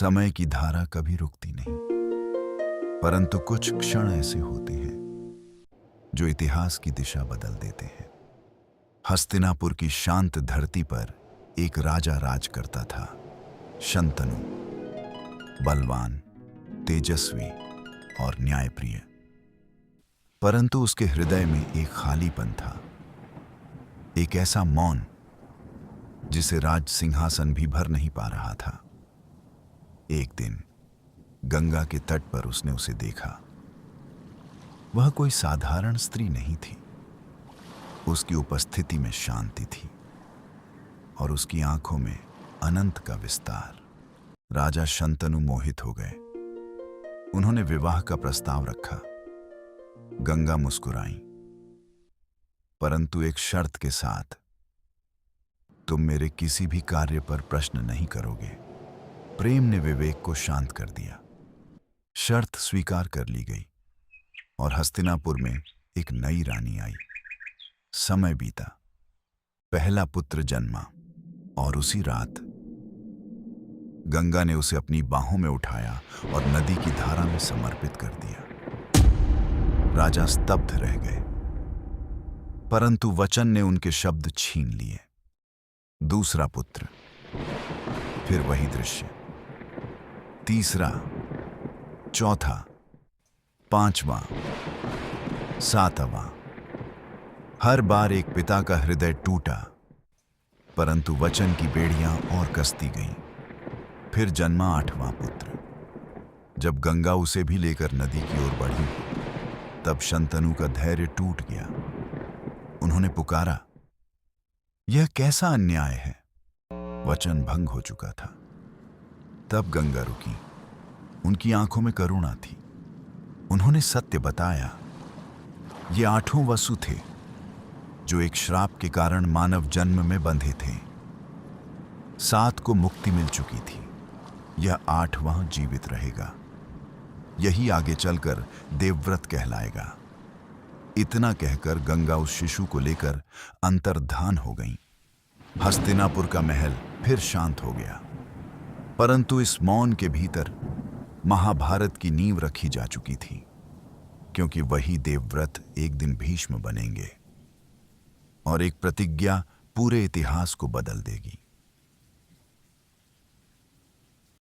समय की धारा कभी रुकती नहीं, परंतु कुछ क्षण ऐसे होते हैं जो इतिहास की दिशा बदल देते हैं। हस्तिनापुर की शांत धरती पर एक राजा राज करता था। शंतनु, बलवान, तेजस्वी और न्यायप्रिय। परंतु उसके हृदय में एक खालीपन था, एक ऐसा मौन जिसे राज सिंहासन भी भर नहीं पा रहा था। एक दिन गंगा के तट पर उसने उसे देखा। वह कोई साधारण स्त्री नहीं थी। उसकी उपस्थिति में शांति थी और उसकी आंखों में अनंत का विस्तार। राजा शंतनु मोहित हो गए। उन्होंने विवाह का प्रस्ताव रखा। गंगा मुस्कुराई, परंतु एक शर्त के साथ, तुम मेरे किसी भी कार्य पर प्रश्न नहीं करोगे। प्रेम ने विवेक को शांत कर दिया। शर्त स्वीकार कर ली गई और हस्तिनापुर में एक नई रानी आई। समय बीता, पहला पुत्र जन्मा और उसी रात गंगा ने उसे अपनी बाहों में उठाया और नदी की धारा में समर्पित कर दिया। राजा स्तब्ध रह गए, परंतु वचन ने उनके शब्द छीन लिए। दूसरा पुत्र, फिर वही दृश्य। तीसरा, चौथा, पांचवां, सातवां। हर बार एक पिता का हृदय टूटा, परंतु वचन की बेड़ियां और कसती गईं। फिर जन्मा आठवां पुत्र। जब गंगा उसे भी लेकर नदी की ओर बढ़ी, तब शंतनु का धैर्य टूट गया। उन्होंने पुकारा, यह कैसा अन्याय है। वचन भंग हो चुका था। तब गंगा रुकी। उनकी आंखों में करुणा थी। उन्होंने सत्य बताया। ये आठों वसु थे जो एक श्राप के कारण मानव जन्म में बंधे थे। 7 को मुक्ति मिल चुकी थी। यह 8वां जीवित रहेगा। यही आगे चलकर देवव्रत कहलाएगा। इतना कहकर गंगा उस शिशु को लेकर अंतर्धान हो गईं। हस्तिनापुर का महल फिर शांत हो गया, परंतु इस मौन के भीतर महाभारत की नींव रखी जा चुकी थी, क्योंकि वही देवव्रत एक दिन भीष्म बनेंगे और एक प्रतिज्ञा पूरे इतिहास को बदल देगी।